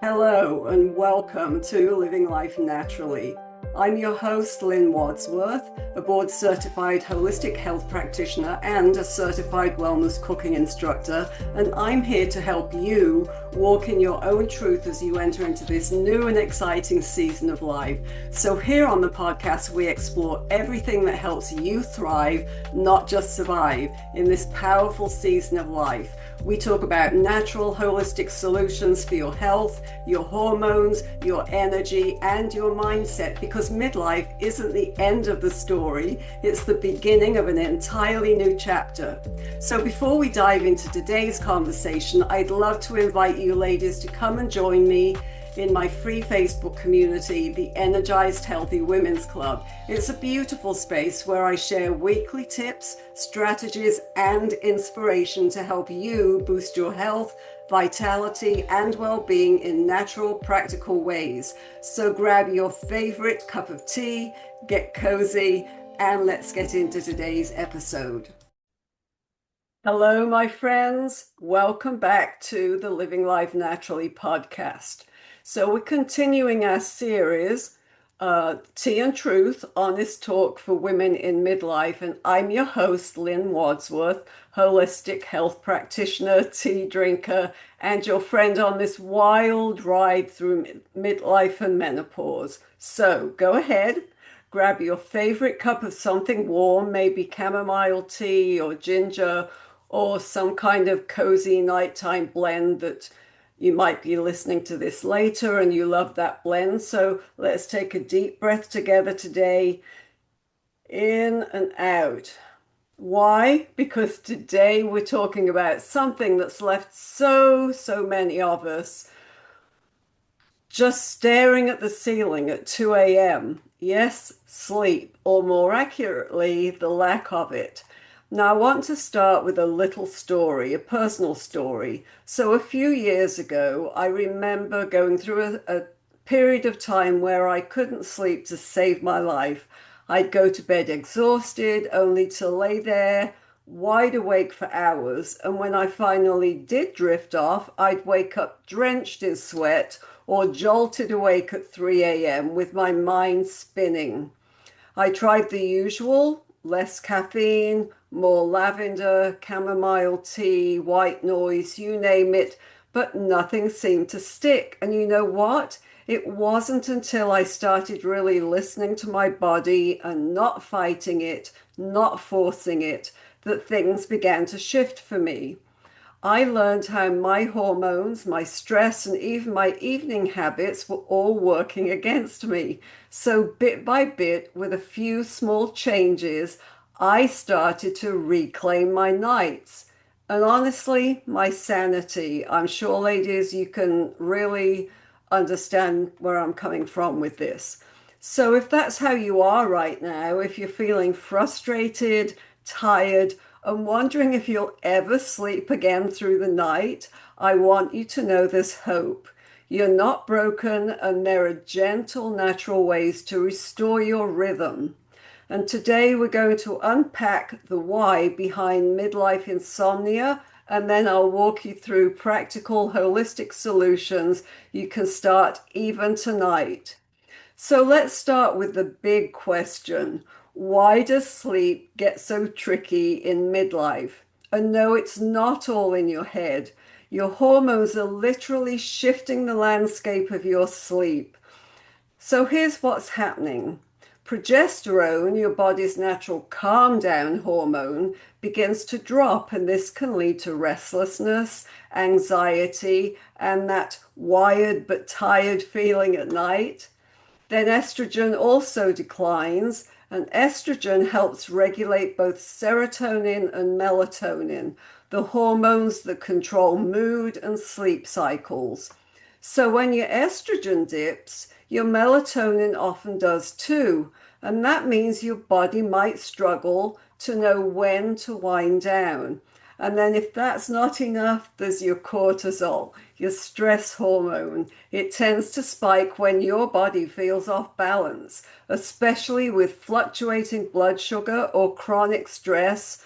Hello and welcome to Living Life Naturally. I'm your host, Lynn Wadsworth, a board certified holistic health practitioner and a certified wellness cooking instructor, and I'm here to help you walk in your own truth as you enter into this new and exciting season of life. So here on the podcast, we explore everything that helps you thrive, not just survive, in this powerful season of life. We talk about natural, holistic solutions for your health, your hormones, your energy, and your mindset, because midlife isn't the end of the story, it's the beginning of an entirely new chapter. So before we dive into today's conversation, I'd love to invite you ladies to come and join me in my free Facebook community, the Energized Healthy Women's Club. It's a beautiful space where I share weekly tips, strategies, and inspiration to help you boost your health, vitality, and well-being in natural, practical ways. So grab your favorite cup of tea, get cozy, and let's get into today's episode. Hello, my friends. Welcome back to the Living Life Naturally podcast. So we're continuing our series, Tea and Truth, Honest Talk for Women in Midlife. And I'm your host, Lynn Wadsworth, holistic health practitioner, tea drinker, and your friend on this wild ride through midlife and menopause. So go ahead, grab your favorite cup of something warm, maybe chamomile tea or ginger, or some kind of cozy nighttime blend that you might be listening to this later and you love that blend. So let's take a deep breath together today, in and out. Why? Because today we're talking about something that's left so many of us just staring at the ceiling at 2 a.m. Yes, sleep, or more accurately, the lack of it. Now, I want to start with a little story, a personal story. So a few years ago, I remember going through a period of time where I couldn't sleep to save my life. I'd go to bed exhausted, only to lay there wide awake for hours. And when I finally did drift off, I'd wake up drenched in sweat or jolted awake at 3 a.m. with my mind spinning. I tried the usual, less caffeine, more lavender, chamomile tea, white noise, you name it, but nothing seemed to stick. And you know what? It wasn't until I started really listening to my body and not fighting it, not forcing it, that things began to shift for me. I learned how my hormones, my stress, and even my evening habits were all working against me. So bit by bit, with a few small changes, I started to reclaim my nights. And honestly, my sanity. I'm sure, ladies, you can really understand where I'm coming from with this. So if that's how you are right now, if you're feeling frustrated, tired, and wondering if you'll ever sleep again through the night, I want you to know there's hope. You're not broken, and there are gentle, natural ways to restore your rhythm. And today we're going to unpack the why behind midlife insomnia, and then I'll walk you through practical, holistic solutions you can start even tonight. So let's start with the big question. Why does sleep get so tricky in midlife? And no, it's not all in your head. Your hormones are literally shifting the landscape of your sleep. So here's what's happening. Progesterone, your body's natural calm down hormone, begins to drop, and this can lead to restlessness, anxiety, and that wired but tired feeling at night. Then estrogen also declines, and estrogen helps regulate both serotonin and melatonin, the hormones that control mood and sleep cycles. So when your estrogen dips, your melatonin often does too, and that means your body might struggle to know when to wind down. And then if that's not enough, there's your cortisol, your stress hormone. It tends to spike when your body feels off balance, especially with fluctuating blood sugar or chronic stress.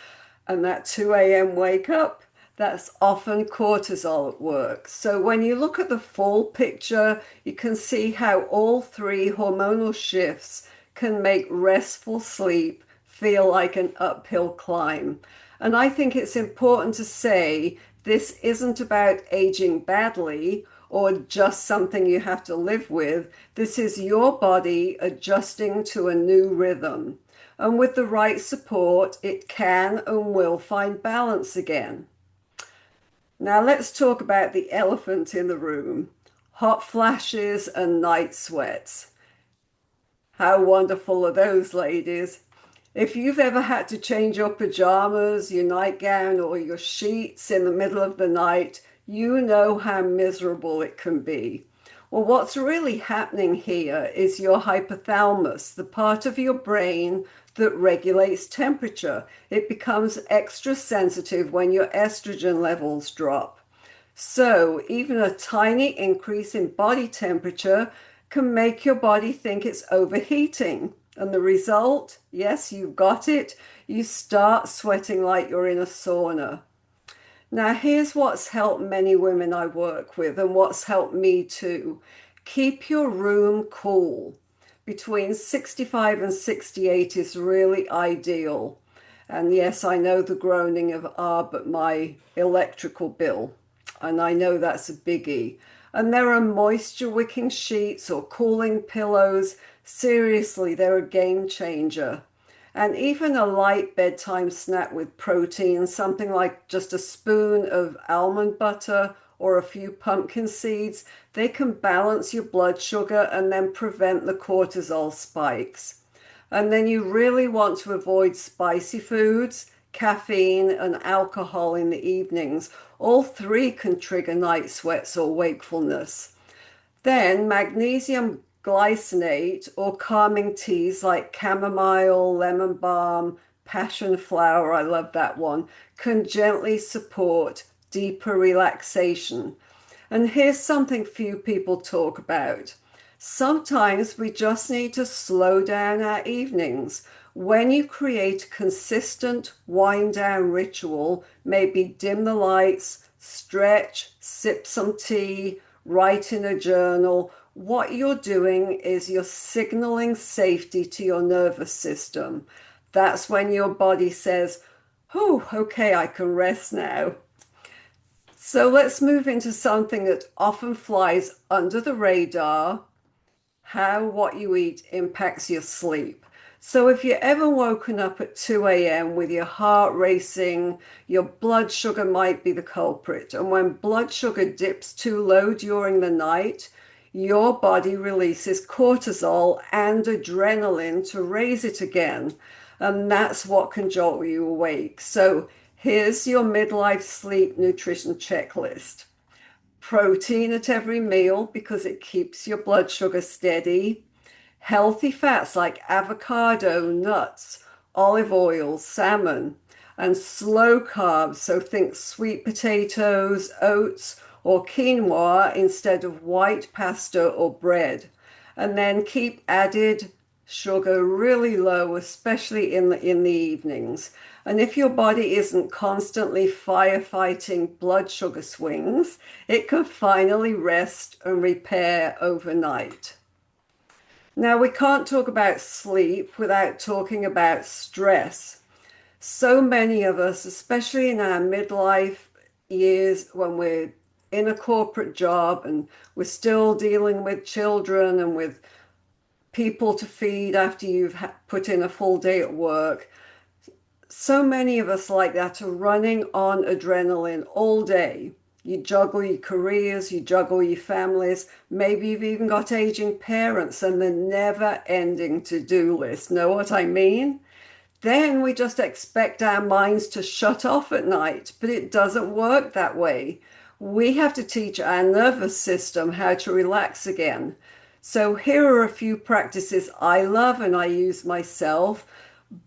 And that 2 a.m. wake up, That's often cortisol at work. So when you look at the full picture, you can see how all three hormonal shifts can make restful sleep feel like an uphill climb. And I think it's important to say this isn't about aging badly or just something you have to live with. This is your body adjusting to a new rhythm. And with the right support, it can and will find balance again. Now let's talk about the elephant in the room, hot flashes and night sweats. How wonderful are those, ladies? If you've ever had to change your pajamas, your nightgown, or your sheets in the middle of the night, you know how miserable it can be. Well, what's really happening here is your hypothalamus, the part of your brain that regulates temperature. It becomes extra sensitive when your estrogen levels drop. So, even a tiny increase in body temperature can make your body think it's overheating. And the result, yes, you got it, you start sweating like you're in a sauna. Now, here's what's helped many women I work with and what's helped me too. Keep your room cool. Between 65 and 68 is really ideal. And yes, I know the groaning of, but my electrical bill. And I know that's a biggie. And there are moisture wicking sheets or cooling pillows. Seriously, they're a game changer. And even a light bedtime snack with protein, something like just a spoon of almond butter or a few pumpkin seeds, they can balance your blood sugar and then prevent the cortisol spikes. And then you really want to avoid spicy foods, caffeine, and alcohol in the evenings. All three can trigger night sweats or wakefulness. Then magnesium glycinate or calming teas like chamomile, lemon balm, passion flower, I love that one, can gently support deeper relaxation. And here's something few people talk about. Sometimes we just need to slow down our evenings. When you create a consistent wind down ritual, maybe dim the lights, stretch, sip some tea, write in a journal, what you're doing is you're signaling safety to your nervous system. That's when your body says, oh, okay, I can rest now. So let's move into something that often flies under the radar, how what you eat impacts your sleep. So if you're ever woken up at 2 a.m. with your heart racing, your blood sugar might be the culprit. And when blood sugar dips too low during the night, your body releases cortisol and adrenaline to raise it again. And that's what can jolt you awake. So here's your midlife sleep nutrition checklist. Protein at every meal because it keeps your blood sugar steady. Healthy fats like avocado, nuts, olive oil, salmon, and slow carbs. So think sweet potatoes, oats, or quinoa instead of white pasta or bread. And then keep added sugar really low, especially in the evenings. And if your body isn't constantly firefighting blood sugar swings, it can finally rest and repair overnight. Now, we can't talk about sleep without talking about stress. So many of us, especially in our midlife years when we're in a corporate job and we're still dealing with children and with people to feed after you've put in a full day at work. So many of us like that are running on adrenaline all day. You juggle your careers, you juggle your families. Maybe you've even got aging parents and the never-ending to-do list. Know what I mean? Then we just expect our minds to shut off at night, but it doesn't work that way. We have to teach our nervous system how to relax again. So here are a few practices I love and I use myself.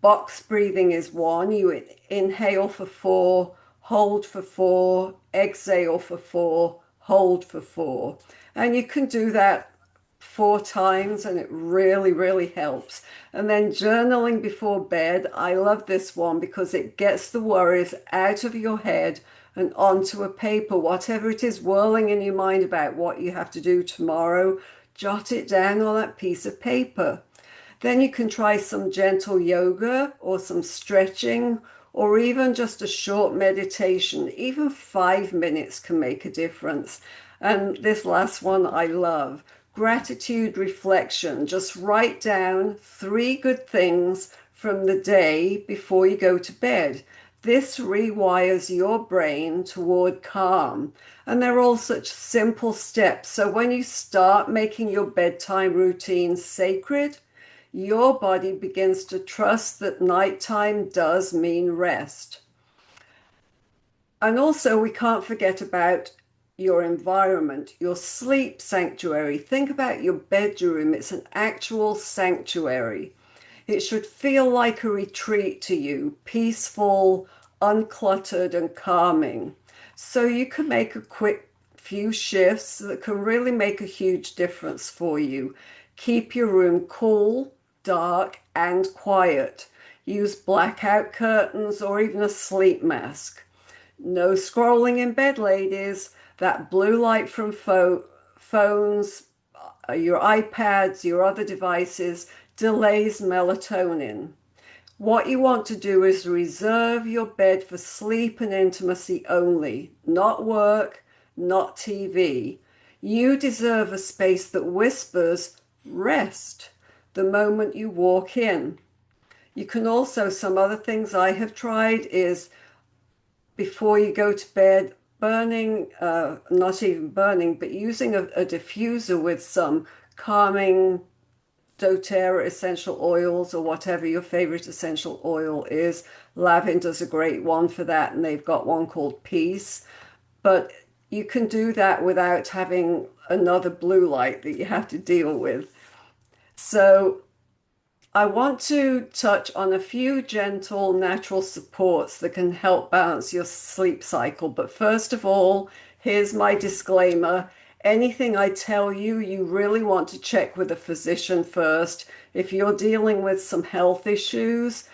Box breathing is one. You inhale for 4, hold for 4, exhale for 4, hold for 4. And you can do that 4 times and it really, really helps. And then journaling before bed. I love this one because it gets the worries out of your head and onto a paper, whatever it is whirling in your mind about what you have to do tomorrow, jot it down on that piece of paper. Then you can try some gentle yoga or some stretching or even just a short meditation. Even 5 minutes can make a difference. And this last one I love. Gratitude reflection. Just write down 3 good things from the day before you go to bed. This rewires your brain toward calm. And they're all such simple steps. So when you start making your bedtime routine sacred, your body begins to trust that nighttime does mean rest. And also, we can't forget about your environment, your sleep sanctuary. Think about your bedroom. It's an actual sanctuary. It should feel like a retreat to you, peaceful, uncluttered, and calming. So you can make a quick few shifts that can really make a huge difference for you. Keep your room cool, dark, and quiet. Use blackout curtains or even a sleep mask. No scrolling in bed, ladies. That blue light from phones, your iPads, your other devices delays melatonin. What you want to do is reserve your bed for sleep and intimacy only, not work, not TV. You deserve a space that whispers rest the moment you walk in. You can also, some other things I have tried is before you go to bed, burning, not even burning, but using a diffuser with some calming doTERRA essential oils or whatever your favorite essential oil is. Lavender's a great one for that, and they've got one called Peace. But you can do that without having another blue light that you have to deal with. So I want to touch on a few gentle natural supports that can help balance your sleep cycle. But first of all, here's my disclaimer. Anything I tell you, you really want to check with a physician first. If you're dealing with some health issues,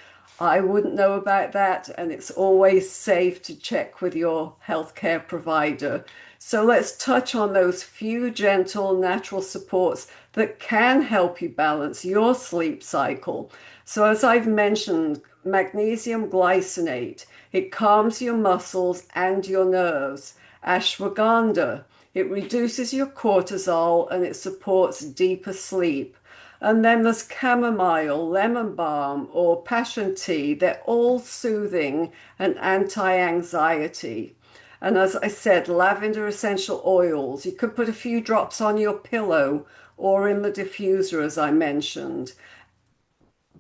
I wouldn't know about that, and it's always safe to check with your healthcare provider. So let's touch on those few gentle natural supports that can help you balance your sleep cycle. So as I've mentioned, magnesium glycinate, it calms your muscles and your nerves. Ashwagandha, it reduces your cortisol and it supports deeper sleep. And then there's chamomile, lemon balm, or passion tea. They're all soothing and anti-anxiety. And as I said, lavender essential oils. You could put a few drops on your pillow or in the diffuser, as I mentioned.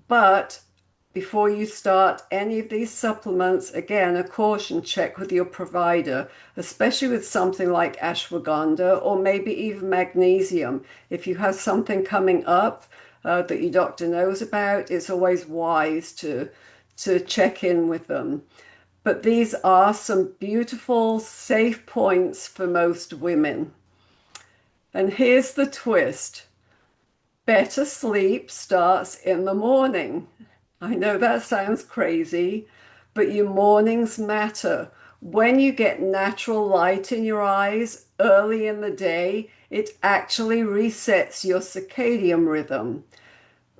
But before you start any of these supplements, again, a caution check with your provider, especially with something like ashwagandha or maybe even magnesium. If you have something coming up that your doctor knows about, it's always wise to check in with them. But these are some beautiful, safe points for most women. And here's the twist. Better sleep starts in the morning. I know that sounds crazy, but your mornings matter. When you get natural light in your eyes early in the day, it actually resets your circadian rhythm.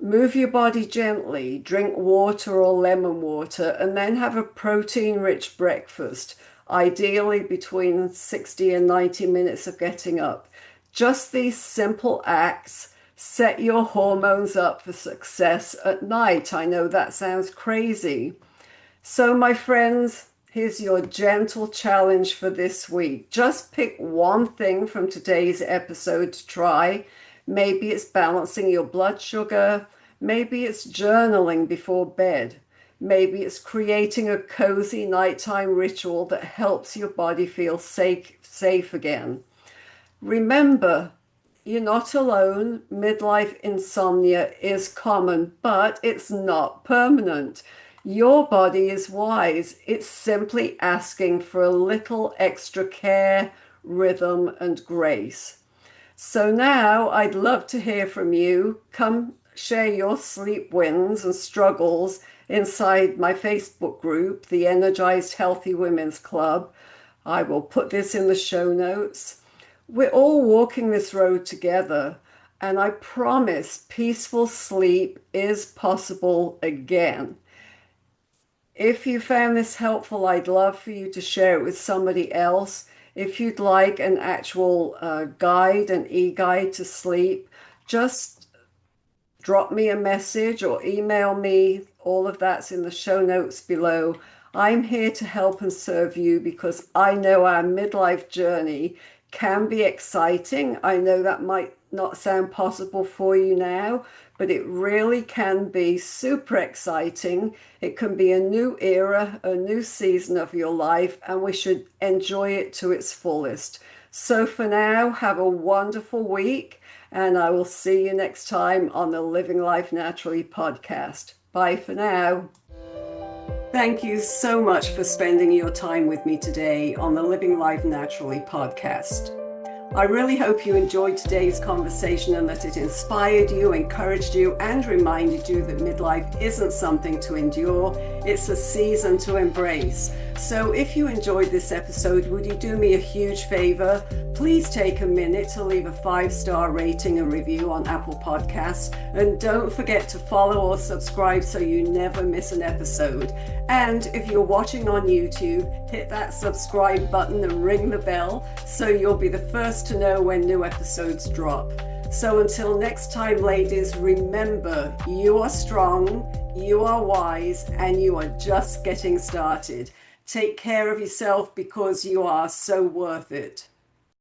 Move your body gently, drink water or lemon water, and then have a protein-rich breakfast, ideally between 60 and 90 minutes of getting up. Just these simple acts set your hormones up for success at night. I know that sounds crazy. So, my friends, here's your gentle challenge for this week. Just pick one thing from today's episode to try. Maybe it's balancing your blood sugar. Maybe it's journaling before bed. Maybe it's creating a cozy nighttime ritual that helps your body feel safe again. Remember, you're not alone. Midlife insomnia is common, but it's not permanent. Your body is wise. It's simply asking for a little extra care, rhythm, and grace. So now I'd love to hear from you. Come share your sleep wins and struggles inside my Facebook group, the Energized Healthy Women's Club. I will put this in the show notes. We're all walking this road together, and I promise peaceful sleep is possible again. If you found this helpful, I'd love for you to share it with somebody else. If you'd like an actual guide, an e-guide to sleep, just drop me a message or email me. All of that's in the show notes below. I'm here to help and serve you because I know our midlife journey can be exciting. I know that might not sound possible for you now, but it really can be super exciting. It can be a new era, a new season of your life, and we should enjoy it to its fullest. So for now, have a wonderful week, and I will see you next time on the Living Life Naturally podcast. Bye for now. Thank you so much for spending your time with me today on the Living Life Naturally podcast. I really hope you enjoyed today's conversation and that it inspired you, encouraged you, and reminded you that midlife isn't something to endure, it's a season to embrace. So if you enjoyed this episode, would you do me a huge favor? Please take a minute to leave a 5-star rating and review on Apple Podcasts. And don't forget to follow or subscribe so you never miss an episode. And if you're watching on YouTube, hit that subscribe button and ring the bell so you'll be the first to know when new episodes drop. So until next time, ladies, remember, you are strong, you are wise, and you are just getting started. Take care of yourself because you are so worth it.